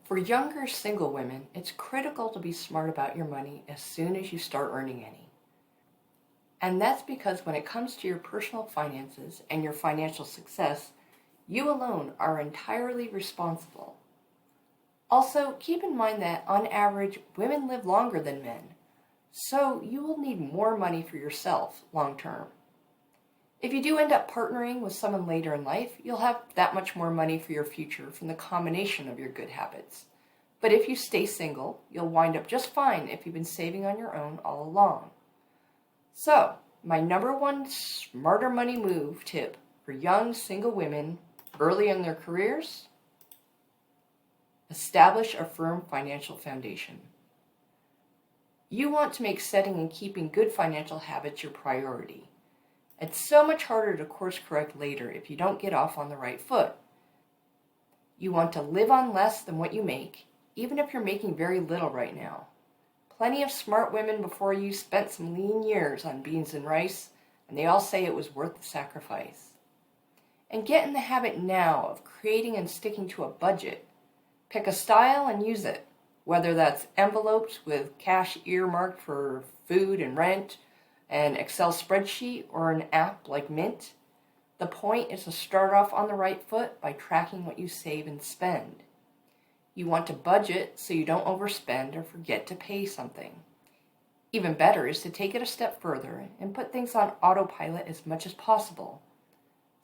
For younger single women, it's critical to be smart about your money as soon as you start earning any. And that's because when it comes to your personal finances and your financial success, you alone are entirely responsible. Also, keep in mind that on average, women live longer than men, so you will need more money for yourself long term. If you do end up partnering with someone later in life, you'll have that much more money for your future from the combination of your good habits. But if you stay single, you'll wind up just fine if you've been saving on your own all along. So, my number one smarter money move tip for young single women early in their careers: establish a firm financial foundation. You want to make setting and keeping good financial habits your priority. It's so much harder to course correct later if you don't get off on the right foot. You want to live on less than what you make, even if you're making very little right now. Plenty of smart women before you spent some lean years on beans and rice, and they all say it was worth the sacrifice. And get in the habit now of creating and sticking to a budget. Pick a style and use it, whether that's envelopes with cash earmarked for food and rent, an Excel spreadsheet, or an app like Mint. The point is to start off on the right foot by tracking what you save and spend. You want to budget so you don't overspend or forget to pay something. Even better is to take it a step further and put things on autopilot as much as possible.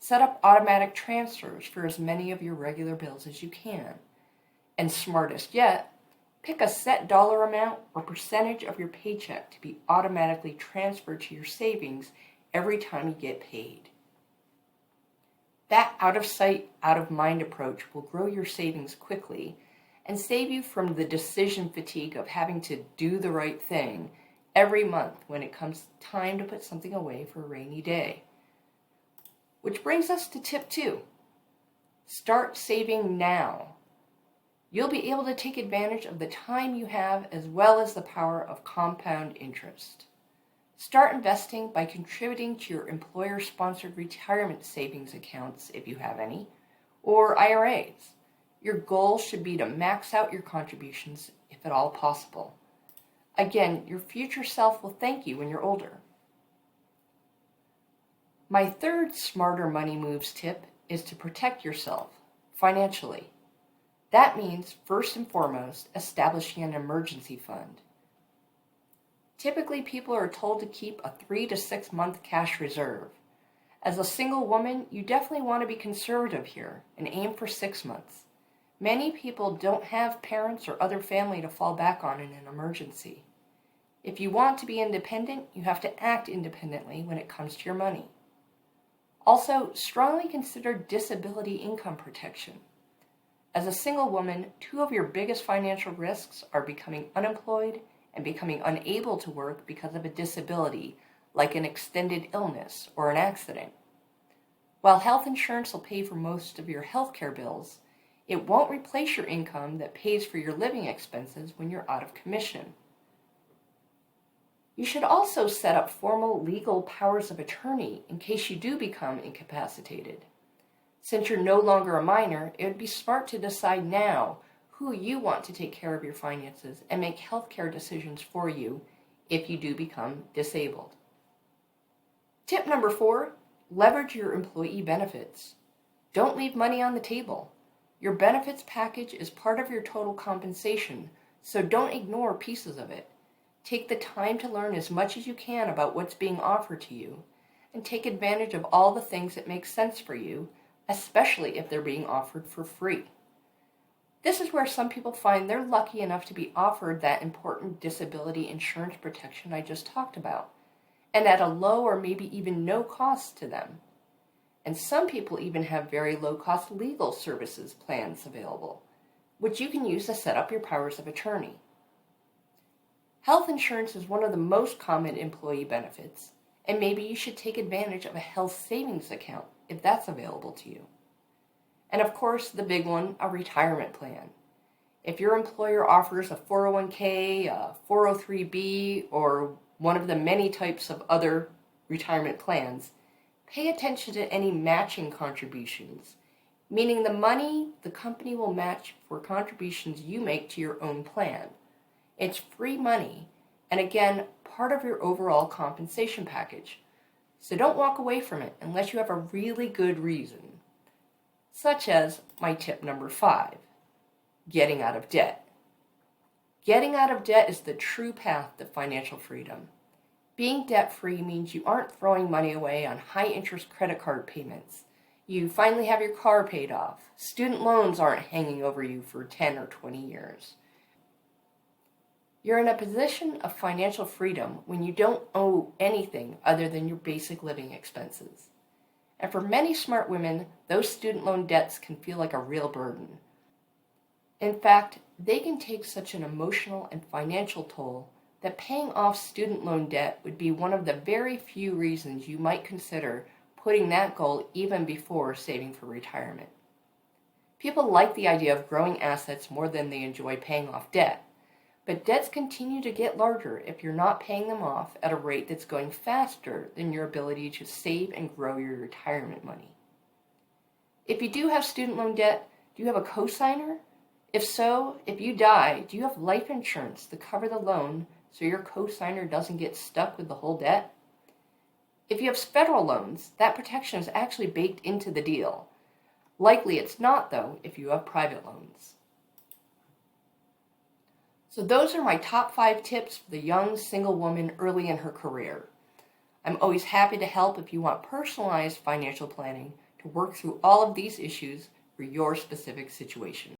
Set up automatic transfers for as many of your regular bills as you can. And smartest yet, pick a set dollar amount or percentage of your paycheck to be automatically transferred to your savings every time you get paid. That out of sight, out of mind approach will grow your savings quickly and save you from the decision fatigue of having to do the right thing every month when it comes time to put something away for a rainy day. Which brings us to tip 2. Start saving now. You'll be able to take advantage of the time you have as well as the power of compound interest. Start investing by contributing to your employer-sponsored retirement savings accounts, if you have any, or IRAs. Your goal should be to max out your contributions if at all possible. Again, your future self will thank you when you're older. My third smarter money moves tip is to protect yourself financially. That means, first and foremost, establishing an emergency fund. Typically, people are told to keep a 3 to 6 month cash reserve. As a single woman, you definitely want to be conservative here and aim for 6 months. Many people don't have parents or other family to fall back on in an emergency. If you want to be independent, you have to act independently when it comes to your money. Also, strongly consider disability income protection. As a single woman, 2 of your biggest financial risks are becoming unemployed and becoming unable to work because of a disability, like an extended illness or an accident. While health insurance will pay for most of your healthcare bills, it won't replace your income that pays for your living expenses when you're out of commission. You should also set up formal legal powers of attorney in case you do become incapacitated. Since you're no longer a minor, it would be smart to decide now who you want to take care of your finances and make healthcare decisions for you if you do become disabled. Tip number 4, leverage your employee benefits. Don't leave money on the table. Your benefits package is part of your total compensation, so don't ignore pieces of it. Take the time to learn as much as you can about what's being offered to you, and take advantage of all the things that make sense for you, especially if they're being offered for free. This is where some people find they're lucky enough to be offered that important disability insurance protection I just talked about, and at a low or maybe even no cost to them. And some people even have very low-cost legal services plans available, which you can use to set up your powers of attorney. Health insurance is one of the most common employee benefits, and maybe you should take advantage of a health savings account if that's available to you. And of course, the big one, a retirement plan. If your employer offers a 401k, a 403b, or one of the many types of other retirement plans, pay attention to any matching contributions, meaning the money the company will match for contributions you make to your own plan. It's free money, and again, part of your overall compensation package. So don't walk away from it unless you have a really good reason. Such as my tip number 5, getting out of debt. Getting out of debt is the true path to financial freedom. Being debt-free means you aren't throwing money away on high-interest credit card payments. You finally have your car paid off. Student loans aren't hanging over you for 10 or 20 years. You're in a position of financial freedom when you don't owe anything other than your basic living expenses. And for many smart women, those student loan debts can feel like a real burden. In fact, they can take such an emotional and financial toll that paying off student loan debt would be one of the very few reasons you might consider putting that goal even before saving for retirement. People like the idea of growing assets more than they enjoy paying off debt, but debts continue to get larger if you're not paying them off at a rate that's going faster than your ability to save and grow your retirement money. If you do have student loan debt, do you have a cosigner? If so, if you die, do you have life insurance to cover the loan so your cosigner doesn't get stuck with the whole debt? If you have federal loans, that protection is actually baked into the deal. Likely it's not, though, if you have private loans. So those are my top 5 tips for the young single woman early in her career. I'm always happy to help if you want personalized financial planning to work through all of these issues for your specific situation.